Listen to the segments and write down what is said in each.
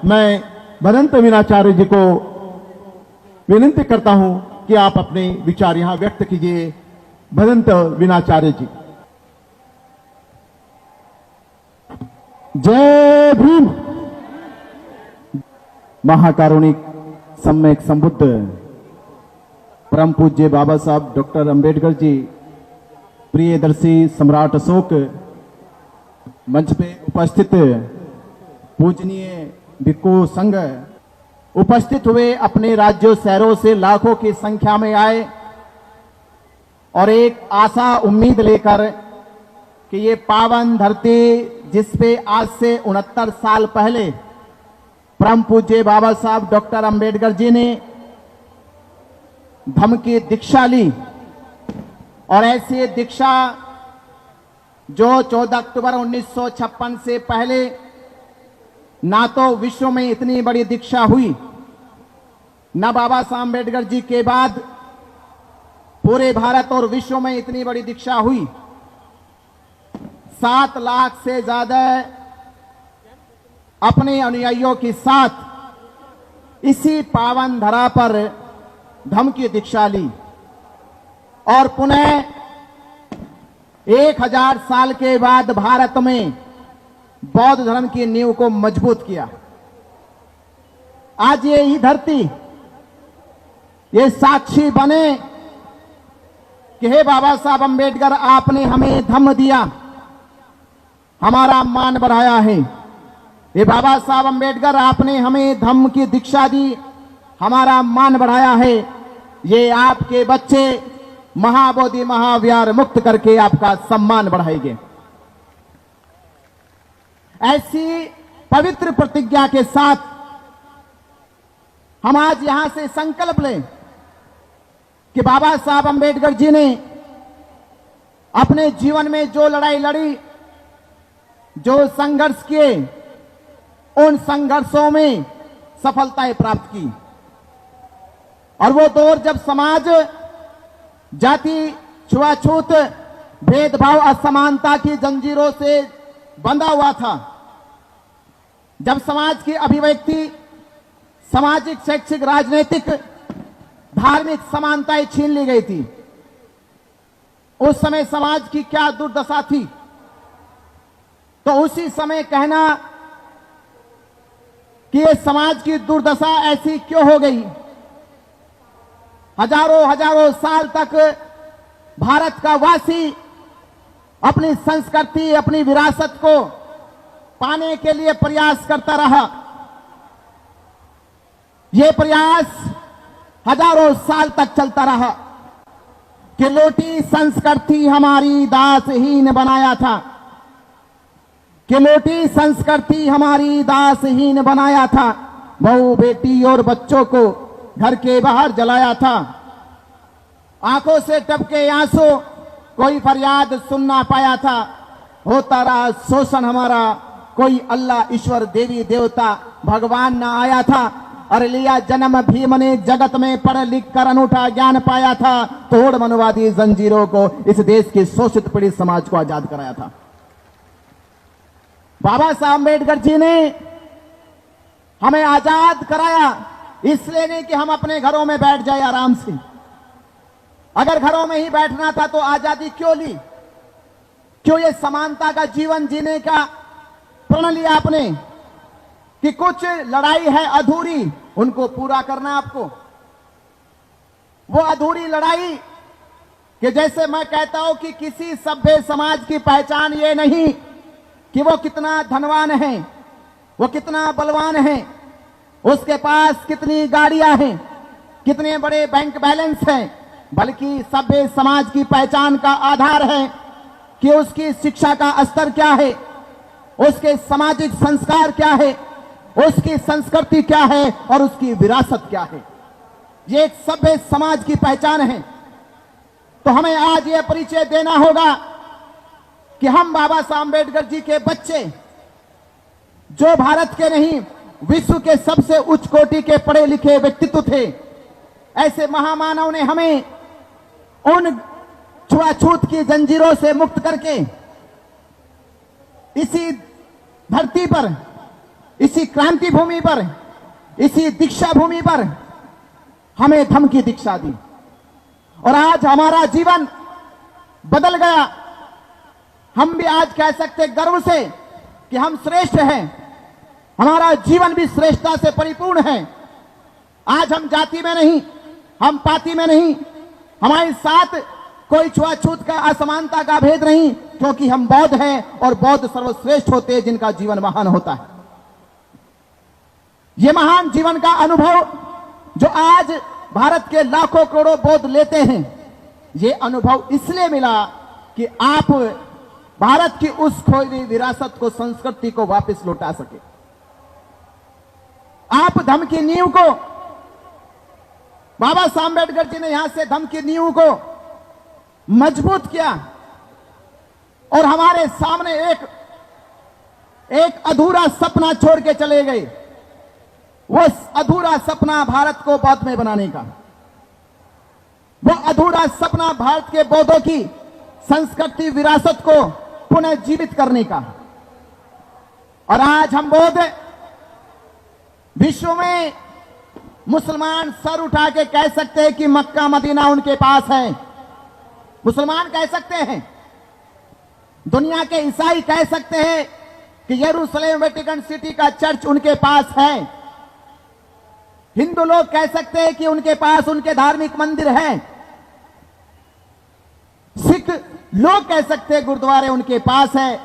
मैं भदंत वीणाचार्य जी को विनती करता हूं कि आप अपने विचार यहां व्यक्त कीजिए। भदंत वीणाचार्य जी। जय भीम। महाकारुणिक सम्यक संबुद्ध परम पूज्य बाबा साहब डॉक्टर अंबेडकर जी, प्रियदर्शी सम्राट अशोक, मंच पे उपस्थित पूजनीय भिक्खु संघ, उपस्थित हुए अपने राज्यों शहरों से लाखों की संख्या में आए और एक आशा उम्मीद लेकर कि ये पावन धरती जिसपे आज से 69 साल पहले परम पूज्य बाबा साहब डॉक्टर अंबेडकर जी ने धम्म की दीक्षा ली, और ऐसी दीक्षा जो 14 अक्टूबर 1956 से पहले ना तो विश्व में इतनी बड़ी दीक्षा हुई, ना बाबा साहब अंबेडकर जी के बाद पूरे भारत और विश्व में इतनी बड़ी दीक्षा हुई। 7 लाख से ज्यादा अपने अनुयायियों के साथ इसी पावन धरा पर धम्म की दीक्षा ली और पुनः 1000 साल के बाद भारत में बौद्ध धर्म की नींव को मजबूत किया। आज ये ही धरती ये साक्षी बने कि हे बाबा साहब अंबेडकर, आपने हमें धम्म दिया, हमारा मान बढ़ाया है। ये बाबा साहब अंबेडकर, आपने हमें धम्म की दीक्षा दी, हमारा मान बढ़ाया है। ये आपके बच्चे महाबोधि महाविहार मुक्त करके आपका सम्मान बढ़ाएंगे। ऐसी पवित्र प्रतिज्ञा के साथ हम आज यहां से संकल्प लें कि बाबा साहब अंबेडकर जी ने अपने जीवन में जो लड़ाई लड़ी, जो संघर्ष किए, उन संघर्षों में सफलताएं प्राप्त की। और वो दौर जब समाज जाति, छुआछूत, भेदभाव, असमानता की जंजीरों से बंधा हुआ था, जब समाज की अभिव्यक्ति, सामाजिक, शैक्षिक, राजनीतिक, धार्मिक समानताएं छीन ली गई थी, उस समय समाज की क्या दुर्दशा थी। तो उसी समय कहना कि ये समाज की दुर्दशा ऐसी क्यों हो गई। हजारों साल तक भारत का वासी अपनी संस्कृति, अपनी विरासत को पाने के लिए प्रयास करता रहा। ये प्रयास हजारों साल तक चलता रहा कि लोटी संस्कृति हमारी दासहीन बनाया था, कि लोटी संस्कृति हमारी दासहीन बनाया था। बहू, बेटी और बच्चों को घर के बाहर जलाया था। आंखों से टपके आंसू, कोई फरियाद सुन ना पाया था। होता रहा शोषण हमारा, कोई अल्लाह, ईश्वर, देवी देवता, भगवान ना आया था। और लिया जन्म भीम ने जगत में पढ़ लिख कर अनूठा ज्ञान पाया था। तोड़ मनवादी जंजीरों को इस देश के शोषित पीड़ित समाज को आजाद कराया था। बाबा साहब अंबेडकर जी ने हमें आजाद कराया, इसलिए नहीं कि हम अपने घरों में बैठ जाए आराम से। अगर घरों में ही बैठना था तो आजादी क्यों ली? क्यों ये समानता का जीवन जीने का प्रण लिया आपने कि कुछ लड़ाई है अधूरी, उनको पूरा करना आपको। वो अधूरी लड़ाई कि जैसे मैं कहता हूं कि किसी सभ्य समाज की पहचान ये नहीं कि वो कितना धनवान है, वो कितना बलवान है, उसके पास कितनी गाड़ियां हैं, कितने बड़े बैंक बैलेंस हैं, बल्कि सभ्य समाज की पहचान का आधार है कि उसकी शिक्षा का स्तर क्या है, उसके सामाजिक संस्कार क्या है, उसकी संस्कृति क्या है और उसकी विरासत क्या है। ये एक सभ्य समाज की पहचान है। तो हमें आज यह परिचय देना होगा कि हम बाबा साहब अंबेडकर जी के बच्चे, जो भारत के नहीं विश्व के सबसे उच्च कोटि के पढ़े लिखे व्यक्तित्व थे, ऐसे महामानव ने हमें उन छुआछूत की जंजीरों से मुक्त करके इसी धरती पर इसी क्रांति भूमि पर, इसी दीक्षा भूमि पर हमें धम्म की दीक्षा दी और आज हमारा जीवन बदल गया। हम भी आज कह सकते गर्व से कि हम श्रेष्ठ हैं, हमारा जीवन भी श्रेष्ठता से परिपूर्ण है। आज हम जाति में नहीं, हम पाति में नहीं, हमारे साथ कोई छुआछूत का, असमानता का भेद नहीं, क्योंकि हम बौद्ध हैं और बौद्ध सर्वश्रेष्ठ होते हैं जिनका जीवन महान होता है। ये महान जीवन का अनुभव जो आज भारत के लाखों करोड़ों बौद्ध लेते हैं, ये अनुभव इसलिए मिला कि आप भारत की उस खोई हुई विरासत को, संस्कृति को वापस लौटा सके। आप धम्म की नींव को, बाबा साहब अम्बेडकर जी ने यहां से धम्म की नींव को मजबूत किया और हमारे सामने एक अधूरा सपना छोड़ के चले गए। वो अधूरा सपना भारत को बौद्ध में बनाने का, वो अधूरा सपना भारत के बौद्धों की संस्कृति विरासत को पुनः जीवित करने का। और आज हम बौद्ध विश्व में मुसलमान सर उठा के कह सकते हैं कि मक्का मदीना उनके पास है। मुसलमान कह सकते हैं, दुनिया के ईसाई कह सकते हैं कि यरूशलेम वेटिकन सिटी का चर्च उनके पास है। हिंदू लोग कह सकते हैं कि उनके पास उनके धार्मिक मंदिर हैं। सिख लोग कह सकते हैं गुरुद्वारे उनके पास है।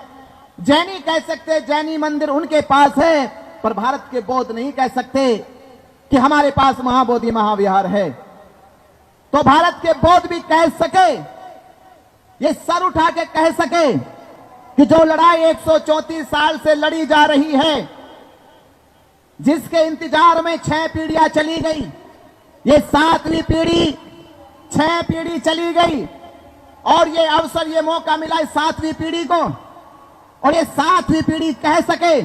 जैनी कह सकते हैं जैनी मंदिर उनके पास है। पर भारत के बौद्ध नहीं कह सकते कि हमारे पास महाबोधि महाविहार है। तो भारत के बौद्ध भी कह सके, ये सर उठा के कह सके कि जो लड़ाई 134 साल से लड़ी जा रही है, जिसके इंतजार में 6 पीढ़ियां चली गई, ये 7वीं पीढ़ी, 6 पीढ़ी चली गई और ये अवसर, ये मौका मिला 7वीं पीढ़ी को, और ये 7वीं पीढ़ी कह सके